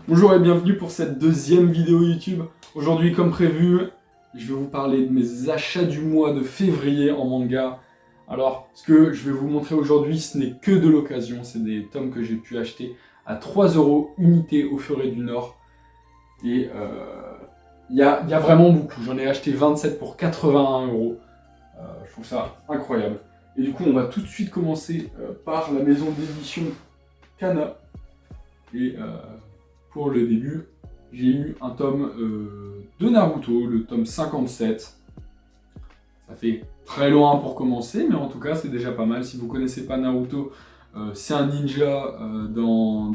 Bonjour et bienvenue pour cette deuxième vidéo YouTube. Aujourd'hui, comme prévu, je vais vous parler de mes achats du mois de février en manga. Alors, ce que je vais vous montrer aujourd'hui, ce n'est que de l'occasion. C'est des tomes que j'ai pu acheter à 3 € unité au Forêt du Nord. Et il y a vraiment beaucoup. J'en ai acheté 27 pour 81 €. Je trouve ça incroyable. Et du coup, on va tout de suite commencer par la maison d'édition Kana. Et pour le début, j'ai eu un tome de Naruto, le tome 57. Ça fait très loin pour commencer, mais en tout cas, c'est déjà pas mal. Si vous ne connaissez pas Naruto, c'est un ninja dans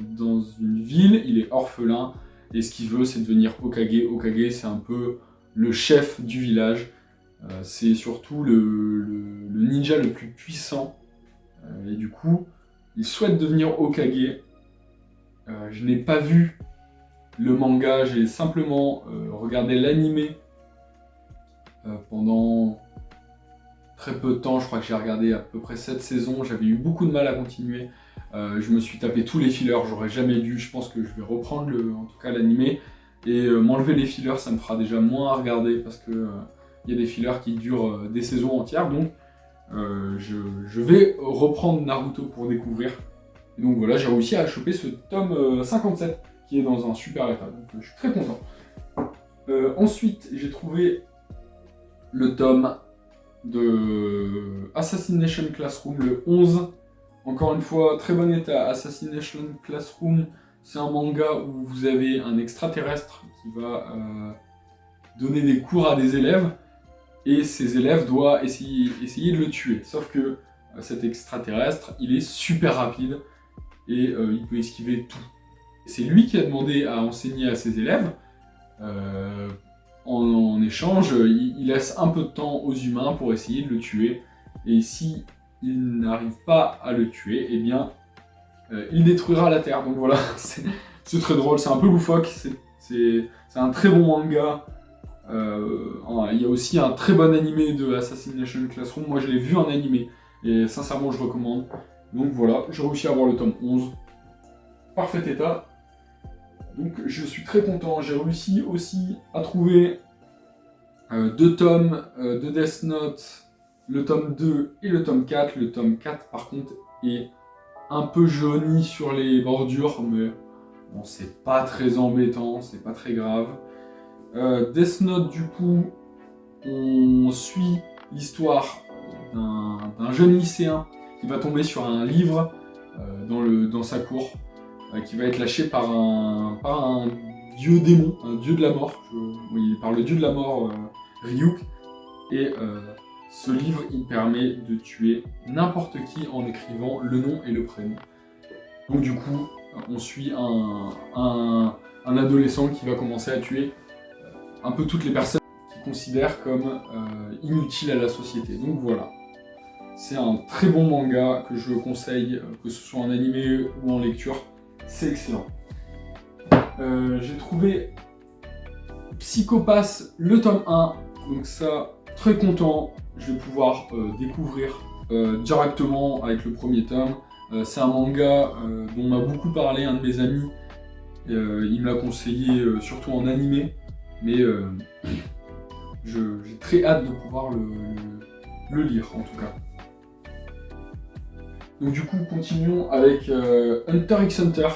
une ville, il est orphelin, et ce qu'il veut, c'est devenir Hokage. Hokage, c'est un peu le chef du village. C'est surtout le ninja le plus puissant. Et du coup, il souhaite devenir Hokage. Je n'ai pas vu le manga, j'ai simplement regardé l'animé pendant très peu de temps. Je crois que j'ai regardé à peu près 7 saisons. J'avais eu beaucoup de mal à continuer. Je me suis tapé tous les fillers, j'aurais jamais dû. Je pense que je vais reprendre en tout cas l'animé. Et m'enlever les fillers, ça me fera déjà moins à regarder parce que y a des fillers qui durent des saisons entières. Donc je vais reprendre Naruto pour découvrir. Et donc voilà, j'ai réussi à choper ce tome 57 qui est dans un super état, donc je suis très content. Ensuite, j'ai trouvé le tome de Assassination Classroom, le 11. Encore une fois, très bon état. Assassination Classroom, c'est un manga où vous avez un extraterrestre qui va donner des cours à des élèves, et ces élèves doivent essayer de le tuer. Sauf que cet extraterrestre, il est super rapide, et il peut esquiver tout. C'est lui qui a demandé à enseigner à ses élèves. En échange, il laisse un peu de temps aux humains pour essayer de le tuer. Et si il n'arrive pas à le tuer, eh bien, il détruira la Terre. Donc voilà, c'est très drôle, c'est un peu loufoque. C'est un très bon manga. Il y a aussi un très bon animé de Assassination Classroom. Moi, je l'ai vu en animé. Et sincèrement, je recommande. Donc voilà, j'ai réussi à avoir le tome 11. Parfait état. Donc je suis très content. J'ai réussi aussi à trouver 2 tomes de Death Note, le tome 2 et le tome 4. Le tome 4 par contre est un peu jauni sur les bordures, mais bon, c'est pas très embêtant, c'est pas très grave. Death Note, du coup, on suit l'histoire d'un jeune lycéen qui va tomber sur un livre dans sa cour, qui va être lâché par un dieu démon, un dieu de la mort, par le dieu de la mort, Ryuk, et ce livre, il permet de tuer n'importe qui en écrivant le nom et le prénom. Donc du coup, on suit un adolescent qui va commencer à tuer un peu toutes les personnes qu'il considère comme inutiles à la société. Donc voilà. C'est un très bon manga que je conseille, que ce soit en animé ou en lecture. C'est excellent. J'ai trouvé Psycho-Pass, le tome 1. Donc ça, très content. Je vais pouvoir découvrir directement avec le premier tome. C'est un manga dont on m'a beaucoup parlé, un de mes amis. Il me l'a conseillé surtout en animé. Mais j'ai très hâte de pouvoir le lire en tout cas. Donc du coup, continuons avec Hunter x Hunter.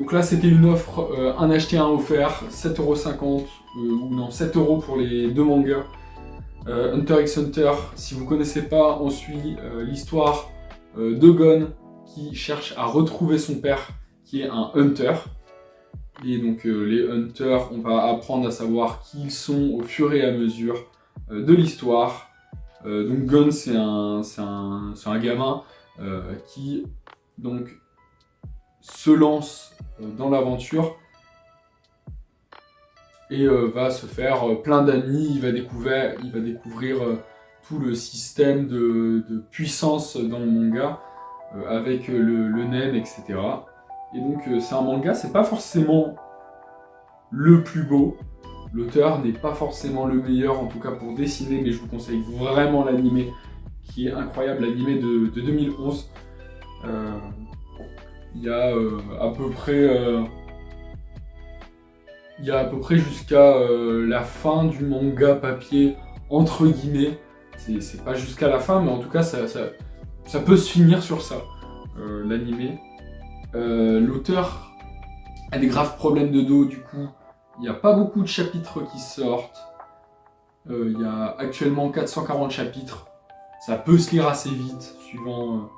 Donc là, c'était une offre, un acheté, un offert, 7,50 €, ou non, 7 € pour les 2 mangas. Hunter x Hunter, si vous ne connaissez pas, on suit l'histoire de Gon qui cherche à retrouver son père, qui est un Hunter. Et donc les Hunters, on va apprendre à savoir qui ils sont au fur et à mesure de l'histoire. Donc Gon, c'est un gamin qui donc se lance dans l'aventure et va se faire plein d'amis. Il va découvrir tout le système de puissance dans le manga avec le nen, etc. Et donc c'est un manga, c'est pas forcément le plus beau. L'auteur n'est pas forcément le meilleur, en tout cas pour dessiner, mais je vous conseille vraiment l'animé, qui est incroyable, l'animé de 2011. Il y a à peu près il y a à peu près jusqu'à la fin du manga papier, entre guillemets. C'est pas jusqu'à la fin, mais en tout cas, ça peut se finir sur ça, l'animé. L'auteur a des graves problèmes de dos, du coup, il n'y a pas beaucoup de chapitres qui sortent. Il y a actuellement 440 chapitres. Ça peut se lire assez vite, suivant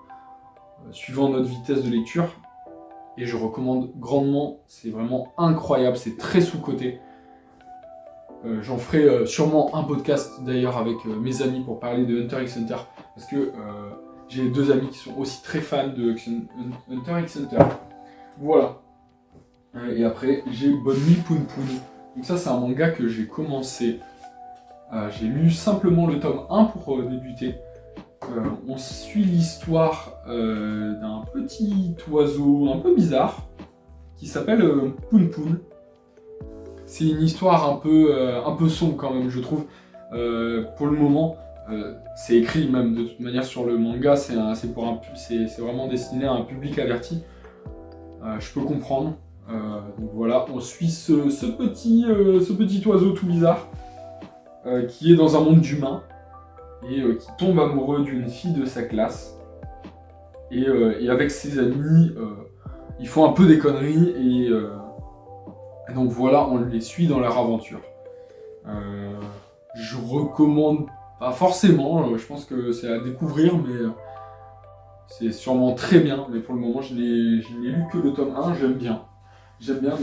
notre vitesse de lecture. Et je recommande grandement, c'est vraiment incroyable, c'est très sous-coté. J'en ferai sûrement un podcast d'ailleurs avec mes amis pour parler de Hunter x Hunter, parce que j'ai 2 amis qui sont aussi très fans de Hunter x Hunter. Voilà. Et après, j'ai Bonne Nuit Poun Poun. Donc ça, c'est un manga que j'ai commencé. J'ai lu simplement le tome 1 pour débuter. On suit l'histoire d'un petit oiseau un peu bizarre qui s'appelle Poun Poun. C'est une histoire un peu sombre quand même, je trouve. Pour le moment, c'est écrit même de toute manière sur le manga, c'est vraiment destiné à un public averti. Je peux comprendre. Donc voilà, on suit ce petit oiseau tout bizarre qui est dans un monde d'humains et qui tombe amoureux d'une fille de sa classe. Et avec ses amis, ils font un peu des conneries et donc voilà, on les suit dans leur aventure. Je recommande pas forcément, je pense que c'est à découvrir, mais c'est sûrement très bien. Mais pour le moment, je n'ai lu que le tome 1, j'aime bien,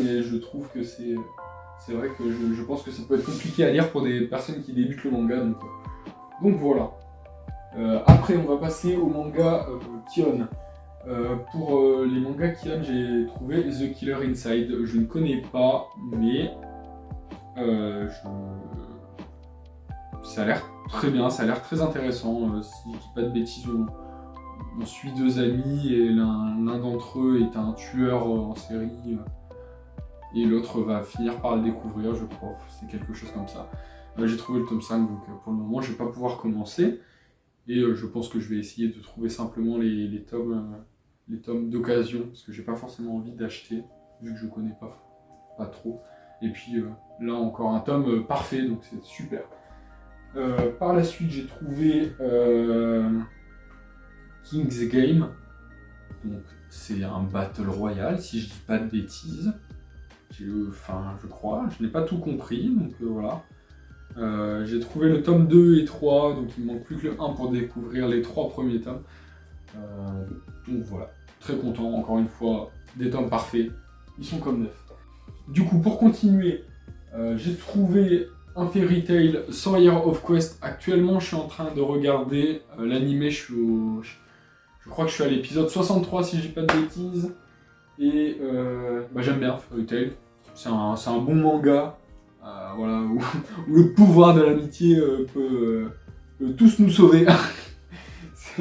mais je trouve que c'est vrai que je pense que ça peut être compliqué à lire pour des personnes qui débutent le manga. Donc voilà. Après, on va passer au manga Kion. Pour les mangas Kion, j'ai trouvé The Killer Inside. Je ne connais pas, mais ça a l'air très bien, ça a l'air très intéressant. Si je dis pas de bêtises, on suit 2 amis et l'un d'entre eux est un tueur en série et l'autre va finir par le découvrir, je crois. C'est quelque chose comme ça. J'ai trouvé le tome 5, donc pour le moment, je vais pas pouvoir commencer. Et je pense que je vais essayer de trouver simplement les tomes d'occasion, parce que j'ai pas forcément envie d'acheter, vu que je connais pas trop. Et puis là, encore un tome parfait, donc c'est super. Par la suite, j'ai trouvé King's Game. Donc c'est un Battle Royale, si je dis pas de bêtises. Je crois, je n'ai pas tout compris, donc voilà. J'ai trouvé le tome 2 et 3, donc il ne manque plus que le 1 pour découvrir les 3 premiers tomes. Donc voilà, très content, encore une fois, des tomes parfaits, ils sont comme neufs. Du coup, pour continuer, j'ai trouvé un Fairy Tail 100 Years of Quest. Actuellement, je suis en train de regarder l'animé, je crois que je suis à l'épisode 63 si je dis pas de bêtises. Et j'aime bien Fairy Tail, c'est un bon manga. Voilà, où le pouvoir de l'amitié peut tous nous sauver.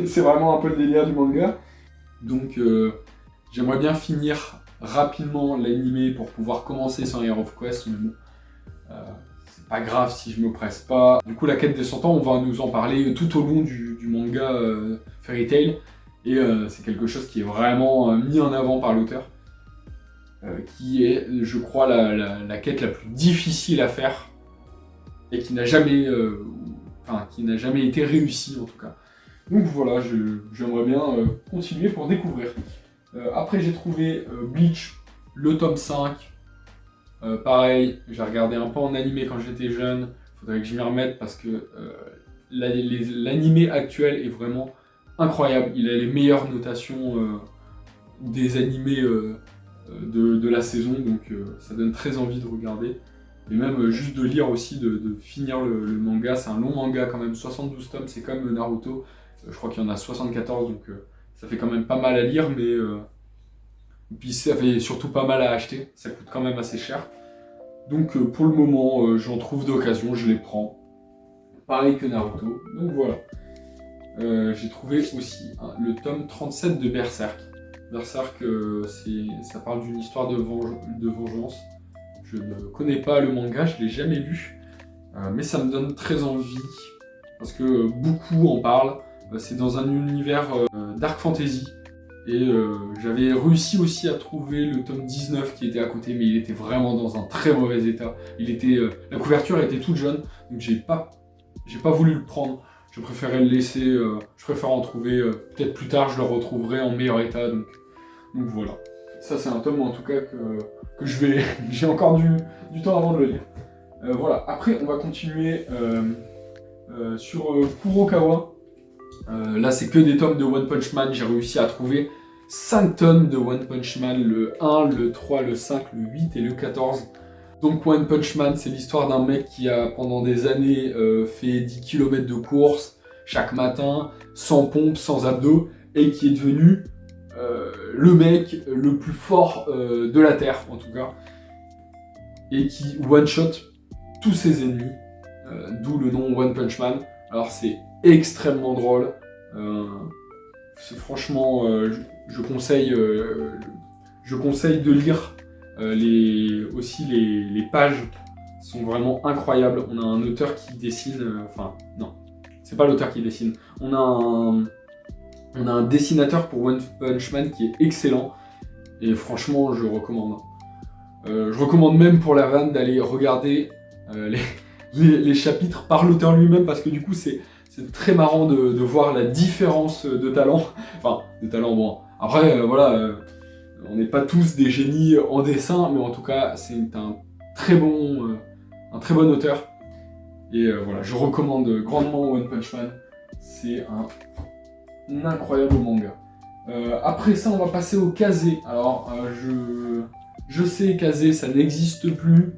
C'est vraiment un peu le délire du manga. Donc j'aimerais bien finir rapidement l'animé pour pouvoir commencer 100 Years of Quest, mais bon, c'est pas grave si je me presse pas. Du coup, la quête des 100 ans, on va nous en parler tout au long du manga Fairy Tail, et c'est quelque chose qui est vraiment mis en avant par l'auteur. Qui est, je crois, la quête la plus difficile à faire et qui n'a jamais été réussie en tout cas. Donc voilà, j'aimerais bien continuer pour découvrir. Après, j'ai trouvé Bleach, le tome 5. Pareil, j'ai regardé un peu en animé quand j'étais jeune. Faudrait que je m'y remette parce que l'animé actuel est vraiment incroyable. Il a les meilleures notations des animés de la saison, donc ça donne très envie de regarder. Et même juste de lire aussi, de finir le manga. C'est un long manga quand même, 72 tomes, c'est comme Naruto. Je crois qu'il y en a 74, donc ça fait quand même pas mal à lire, mais puis ça fait surtout pas mal à acheter, ça coûte quand même assez cher. Donc pour le moment, j'en trouve d'occasion, je les prends. Pareil que Naruto, donc voilà. J'ai trouvé aussi le tome 37 de Berserk. Berserk, ça parle d'une histoire de vengeance. Je ne connais pas le manga, je ne l'ai jamais lu, mais ça me donne très envie, parce que beaucoup en parlent. C'est dans un univers dark fantasy, Et j'avais réussi aussi à trouver le tome 19 qui était à côté, mais il était vraiment dans un très mauvais état. La couverture était toute jaune, donc j'ai pas voulu le prendre. Je préférais le laisser, je préfère en trouver, peut-être plus tard je le retrouverai en meilleur état, donc voilà. Ça c'est un tome en tout cas que j'ai encore du temps avant de le lire. Voilà, après on va continuer sur Kurokawa. Là c'est que des tomes de One Punch Man, j'ai réussi à trouver 5 tomes de One Punch Man, le 1, le 3, le 5, le 8 et le 14. Donc One Punch Man, c'est l'histoire d'un mec qui a pendant des années fait 10 km de course chaque matin, sans pompe, sans abdos, et qui est devenu le mec le plus fort de la Terre, en tout cas, et qui one-shot tous ses ennemis, d'où le nom One Punch Man. Alors c'est extrêmement drôle, franchement, je conseille de lire. Aussi les pages sont vraiment incroyables. On a un auteur qui dessine, non, c'est pas l'auteur qui dessine. On a un dessinateur pour One Punch Man qui est excellent. Et franchement, je recommande. Je recommande même pour la vanne d'aller regarder les chapitres par l'auteur lui-même, parce que du coup, c'est très marrant de voir la différence de talent. Enfin, de talent, bon. Après, voilà. On n'est pas tous des génies en dessin, mais en tout cas, c'est un très bon auteur. Et voilà, je recommande grandement One Punch Man. C'est un incroyable manga. Après ça, on va passer au Kaze. Alors, je sais, Kaze, ça n'existe plus.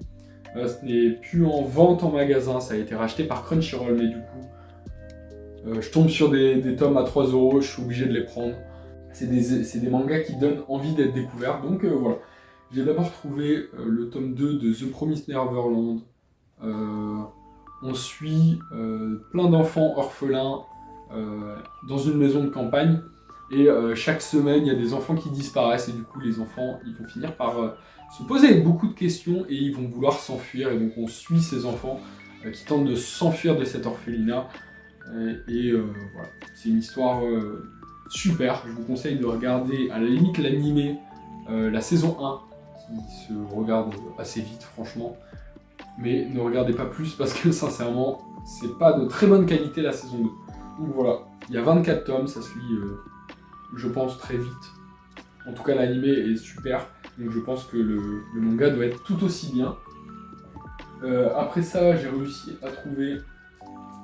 Ce n'est plus en vente en magasin. Ça a été racheté par Crunchyroll, mais du coup, je tombe sur des tomes à 3 €, je suis obligé de les prendre. C'est des mangas qui donnent envie d'être découverts, donc voilà. J'ai d'abord trouvé le tome 2 de The Promised Neverland. On suit plein d'enfants orphelins dans une maison de campagne, et chaque semaine, il y a des enfants qui disparaissent, et du coup, les enfants, ils vont finir par se poser beaucoup de questions, et ils vont vouloir s'enfuir, et donc on suit ces enfants qui tentent de s'enfuir de cet orphelinat, voilà. C'est une histoire... super, je vous conseille de regarder à la limite l'animé, la saison 1, qui se regarde assez vite franchement, mais ne regardez pas plus parce que sincèrement, c'est pas de très bonne qualité la saison 2. Donc voilà, il y a 24 tomes, ça se lit, je pense, très vite. En tout cas, l'animé est super, donc je pense que le manga doit être tout aussi bien. Après ça, j'ai réussi à trouver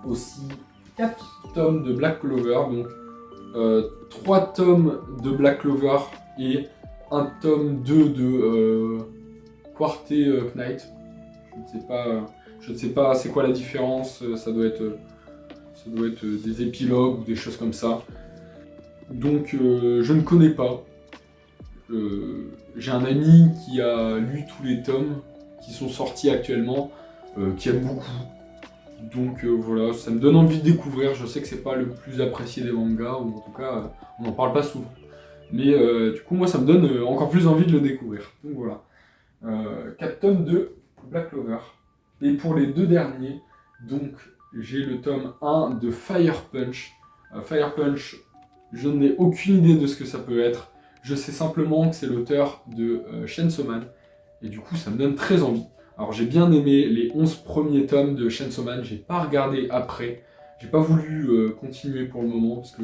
aussi 4 tomes de Black Clover, donc 3 tomes de Black Clover et un tome 2 de Quarte Knight. Je ne sais pas c'est quoi la différence, ça doit être des épilogues ou des choses comme ça. Donc je ne connais pas. J'ai un ami qui a lu tous les tomes qui sont sortis actuellement, qui aime beaucoup. Donc voilà, ça me donne envie de découvrir. Je sais que c'est pas le plus apprécié des mangas, ou en tout cas, on n'en parle pas souvent. Mais du coup, moi, ça me donne encore plus envie de le découvrir. Donc voilà. 4 tomes de Black Clover. Et pour les 2 derniers, donc j'ai le tome 1 de Fire Punch. Fire Punch, je n'ai aucune idée de ce que ça peut être. Je sais simplement que c'est l'auteur de Chainsaw Man. Et du coup, ça me donne très envie. Alors j'ai bien aimé les 11 premiers tomes de Chainsaw Man, j'ai pas regardé après, j'ai pas voulu continuer pour le moment parce que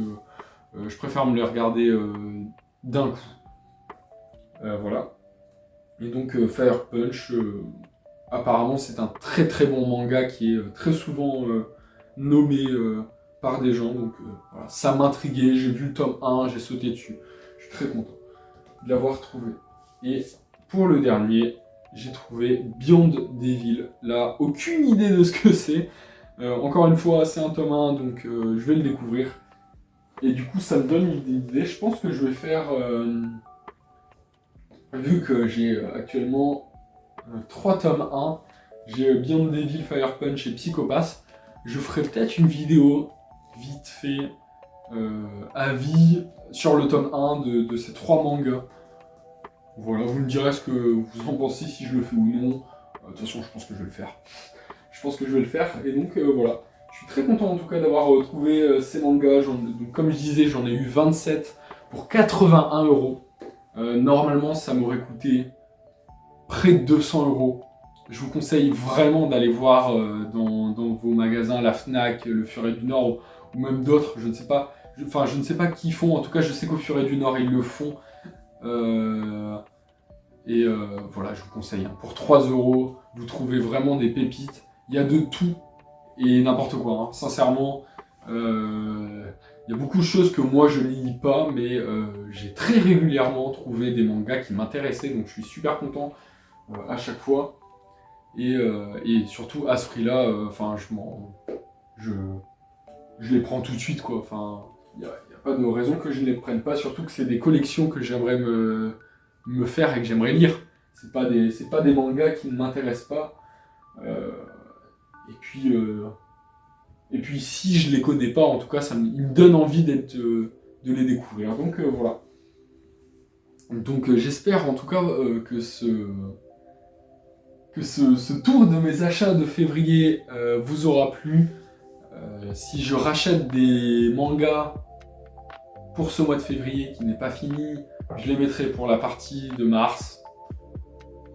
je préfère me les regarder d'un coup. Voilà. Et donc Fire Punch, apparemment c'est un très très bon manga qui est très souvent nommé par des gens, donc voilà, ça m'intriguait, j'ai vu le tome 1, j'ai sauté dessus, je suis très content de l'avoir trouvé. Et pour le dernier, j'ai trouvé Beyond Devil. Là, aucune idée de ce que c'est. Encore une fois, c'est un tome 1, donc je vais le découvrir. Et du coup, ça me donne une idée. Je pense que je vais faire... vu que j'ai actuellement 3 tomes 1, j'ai Beyond Devil, Fire Punch et Psychopath, je ferai peut-être une vidéo vite fait avis sur le tome 1 de ces 3 mangas. Voilà, vous me direz ce que vous en pensez, si je le fais ou non. De toute façon, je pense que je vais le faire. Je pense que je vais le faire, et donc voilà. Je suis très content en tout cas d'avoir trouvé ces mangas. Donc, comme je disais, j'en ai eu 27 pour 81 €. Normalement, ça m'aurait coûté près de 200 €. Je vous conseille vraiment d'aller voir dans vos magasins, la Fnac, le Furet du Nord ou même d'autres, je ne sais pas. Enfin, je ne sais pas qui font, en tout cas, je sais qu'au Furet du Nord, ils le font. Voilà, je vous conseille. Hein. Pour 3 €, vous trouvez vraiment des pépites. Il y a de tout et n'importe quoi. Hein. Sincèrement, il y a beaucoup de choses que moi je ne lis pas, mais j'ai très régulièrement trouvé des mangas qui m'intéressaient, donc je suis super content à chaque fois. Et surtout à ce prix-là, je les prends tout de suite, quoi. Enfin, il n'y a pas de raison que je ne les prenne pas, surtout que c'est des collections que j'aimerais me faire et que j'aimerais lire. C'est pas des mangas qui ne m'intéressent pas. Et puis si je les connais pas, en tout cas, ils me donnent envie de les découvrir. Donc voilà. Donc j'espère en tout cas que ce tour de mes achats de février vous aura plu. Si je rachète des mangas pour ce mois de février qui n'est pas fini, je les mettrai pour la partie de mars.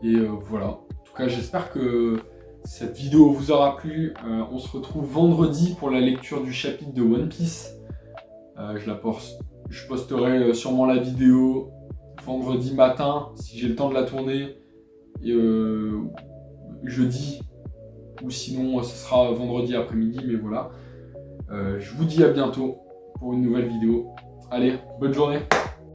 Et voilà. En tout cas, j'espère que cette vidéo vous aura plu. On se retrouve vendredi pour la lecture du chapitre de One Piece. Je posterai sûrement la vidéo vendredi matin, si j'ai le temps de la tourner. Et jeudi, ou sinon ce sera vendredi après-midi, mais voilà. Je vous dis à bientôt pour une nouvelle vidéo. Allez, bonne journée!